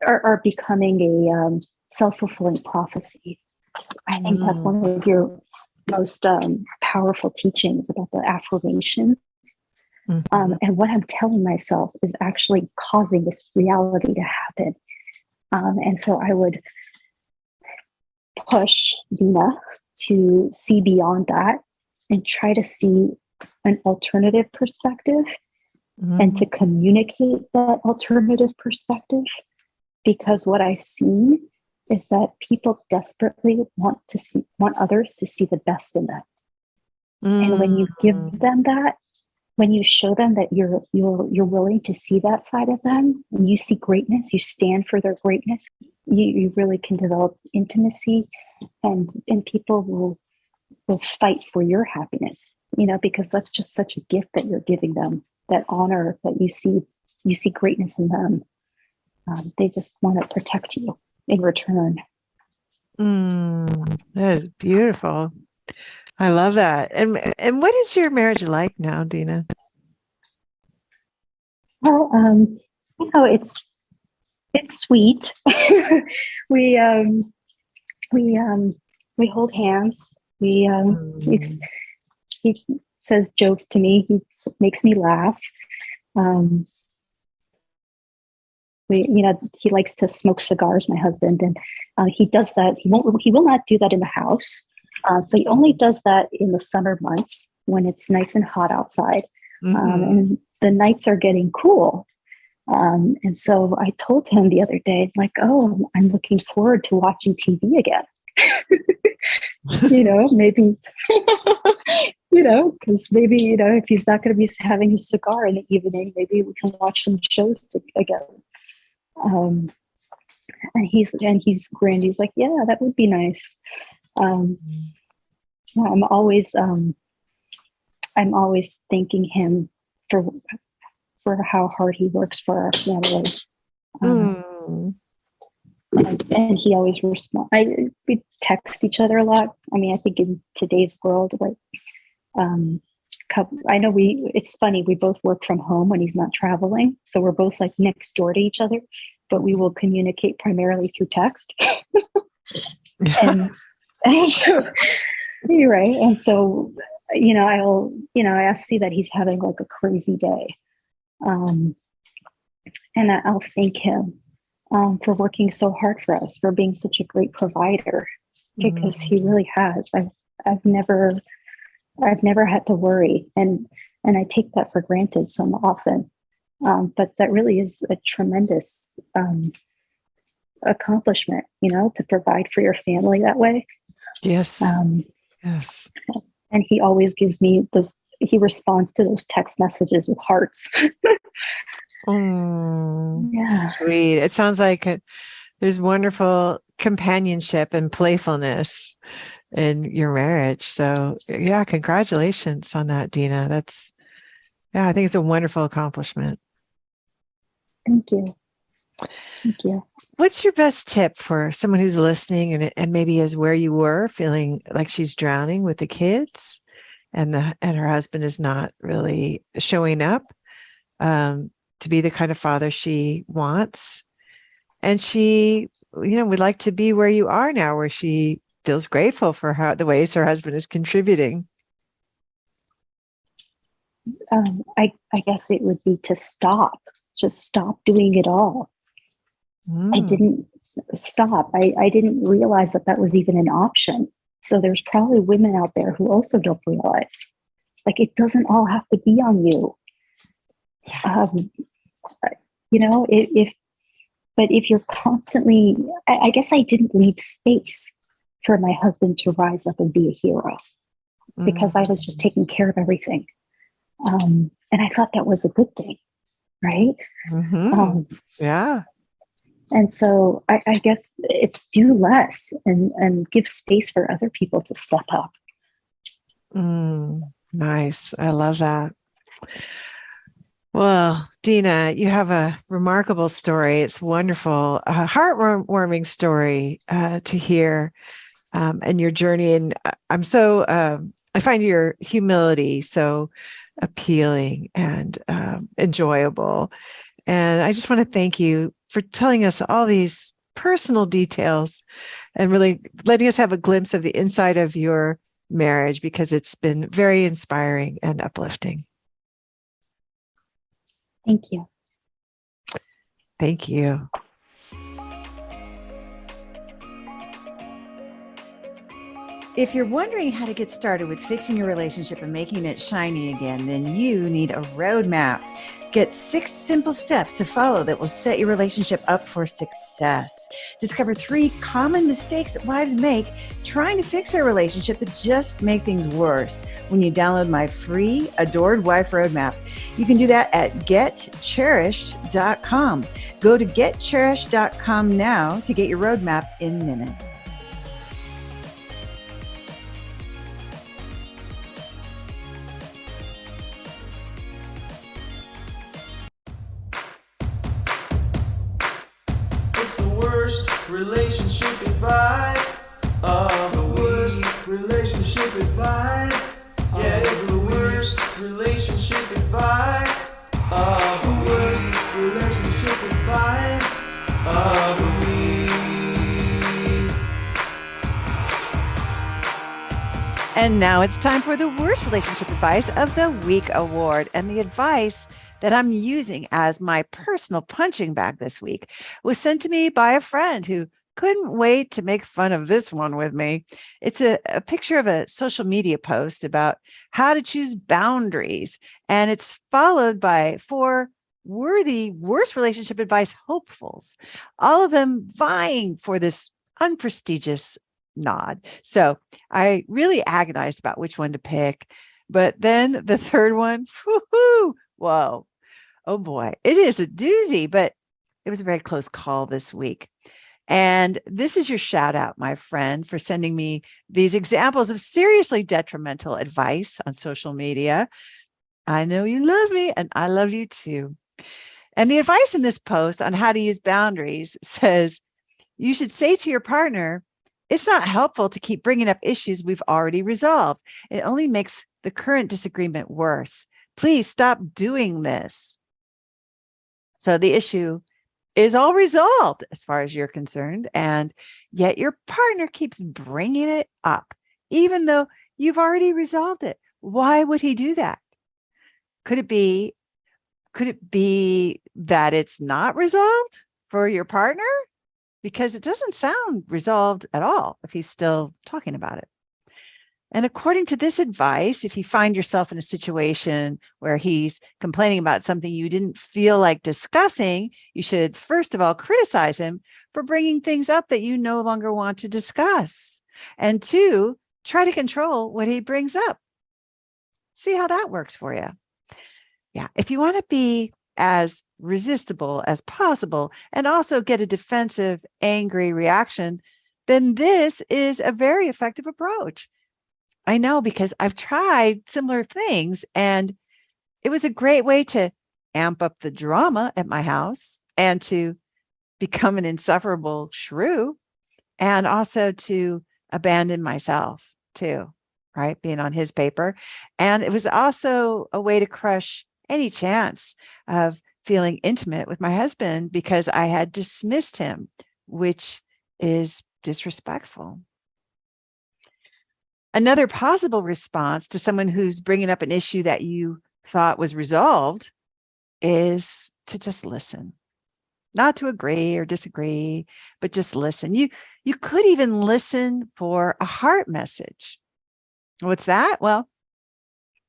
are becoming a self-fulfilling prophecy. I think that's one of your most powerful teachings about the affirmations. And what I'm telling myself is actually causing this reality to happen. And so I would push Dina to see beyond that and try to see an alternative perspective and to communicate that alternative perspective. Because what I've seen is that people desperately want others to see the best in them. And when you give them that, when you show them that you're willing to see that side of them, when you see greatness, you stand for their greatness, you really can develop intimacy, and people will fight for your happiness, because that's just such a gift that you're giving them, that honor that you see greatness in them. They just want to protect you in return. That is beautiful. I love that. And what is your marriage like now, Dina? Well, It's sweet. we we we hold hands. We he says jokes to me. He makes me laugh. Um, he likes to smoke cigars, my husband, and he does that. He will not do that in the house. So he only does that in the summer months when it's nice and hot outside, and the nights are getting cool. And so I told him the other day, like, oh, I'm looking forward to watching TV again. Maybe, because maybe, if he's not going to be having his cigar in the evening, maybe we can watch some shows together. And he's grinned. He's like, yeah, that would be nice. I'm always thanking him for how hard he works for our family. And he always responds. We text each other a lot. I mean, I think in today's world, like, I know it's funny. We both work from home when he's not traveling. So we're both like next door to each other, but we will communicate primarily through text. and so, you're right. And so, I see that he's having like a crazy day. And I'll thank him for working so hard for us, for being such a great provider, because he really has. I've never had to worry, and I take that for granted so often. But that really is a tremendous accomplishment, to provide for your family that way. Yes. Yes. And he always gives me those. He responds to those text messages with hearts. Yeah. Sweet. It sounds like there's wonderful companionship and playfulness in your marriage. So yeah, congratulations on that, Dina. I think it's a wonderful accomplishment. Thank you. Thank you. What's your best tip for someone who's listening and maybe is where you were, feeling like she's drowning with the kids and her husband is not really showing up to be the kind of father she wants. And she, would like to be where you are now, where she feels grateful for the ways her husband is contributing. I guess it would be to just stop doing it all. I didn't stop. I didn't realize that was even an option. So there's probably women out there who also don't realize, like, it doesn't all have to be on you. If you're constantly, I guess I didn't leave space for my husband to rise up and be a hero because I was just taking care of everything. And I thought that was a good thing. Right. Yeah. And so I guess it's do less and give space for other people to step up. Nice. I love that. Well, Dina, you have a remarkable story. It's wonderful, a heartwarming story to hear, and your journey. And I find your humility so appealing and enjoyable. And I just want to thank you for telling us all these personal details and really letting us have a glimpse of the inside of your marriage, because it's been very inspiring and uplifting. Thank you. Thank you. If you're wondering how to get started with fixing your relationship and making it shiny again, then you need a roadmap. Get 6 simple steps to follow that will set your relationship up for success. Discover 3 common mistakes that wives make trying to fix their relationship that just make things worse when you download my free Adored Wife Roadmap. You can do that at getcherished.com. Go to getcherished.com now to get your roadmap in minutes. Relationship advice. The worst relationship advice. Yeah, it's the worst relationship advice. The worst relationship And now it's time for the Worst Relationship Advice of the Week award. And the advice that I'm using as my personal punching bag this week was sent to me by a friend who couldn't wait to make fun of this one with me. It's a picture of a social media post about how to choose boundaries. And it's followed by 4 worthy worst relationship advice hopefuls, all of them vying for this unprestigious nod. So I really agonized about which one to pick. But then the third one, whoa, oh boy, it is a doozy, but it was a very close call this week. And this is your shout out, my friend, for sending me these examples of seriously detrimental advice on social media. I know you love me and I love you too. And the advice in this post on how to use boundaries says, you should say to your partner, it's not helpful to keep bringing up issues we've already resolved. It only makes the current disagreement worse. Please stop doing this. So the issue is all resolved as far as you're concerned, and yet your partner keeps bringing it up, even though you've already resolved it. Why would he do that? Could it be that it's not resolved for your partner? Because it doesn't sound resolved at all if he's still talking about it. And according to this advice, if you find yourself in a situation where he's complaining about something you didn't feel like discussing, you should first of all criticize him for bringing things up that you no longer want to discuss. And 2, try to control what he brings up. See how that works for you. Yeah, if you want to be as resistible as possible and also get a defensive, angry reaction, then this is a very effective approach. I know, because I've tried similar things, and it was a great way to amp up the drama at my house and to become an insufferable shrew, and also to abandon myself too, right? Being on his paper. And it was also a way to crush any chance of feeling intimate with my husband because I had dismissed him, which is disrespectful. Another possible response to someone who's bringing up an issue that you thought was resolved is to just listen, not to agree or disagree, but just listen. You could even listen for a heart message. What's that? Well,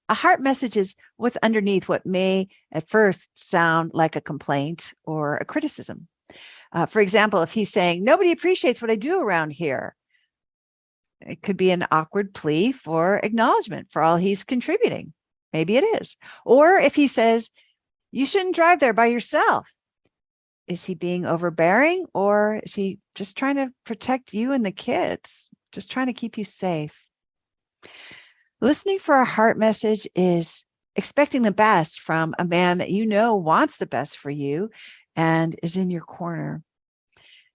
a heart message is what's underneath what may at first sound like a complaint or a criticism. For example, if he's saying, nobody appreciates what I do around here, it could be an awkward plea for acknowledgement for all he's contributing. Maybe it is. Or if he says, you shouldn't drive there by yourself, is he being overbearing, or is he just trying to protect you and the kids, just trying to keep you safe? Listening for a heart message is expecting the best from a man that you know wants the best for you and is in your corner.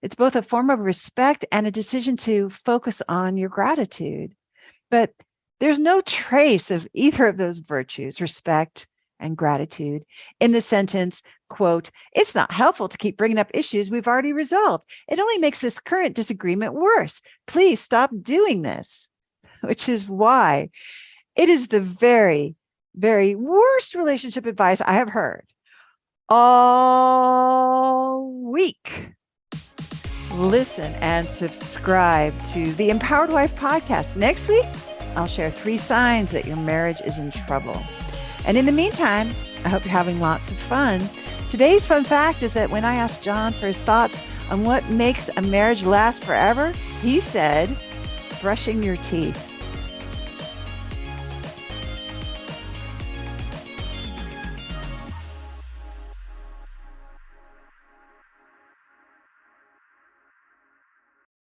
It's both a form of respect and a decision to focus on your gratitude. But there's no trace of either of those virtues, respect and gratitude, in the sentence, quote, it's not helpful to keep bringing up issues we've already resolved. It only makes this current disagreement worse. Please stop doing this, which is why it is the very, very worst relationship advice I have heard all week. Listen and subscribe to the Empowered Wife podcast. Next week, I'll share 3 signs that your marriage is in trouble. And in the meantime, I hope you're having lots of fun. Today's fun fact is that when I asked John for his thoughts on what makes a marriage last forever, he said, brushing your teeth.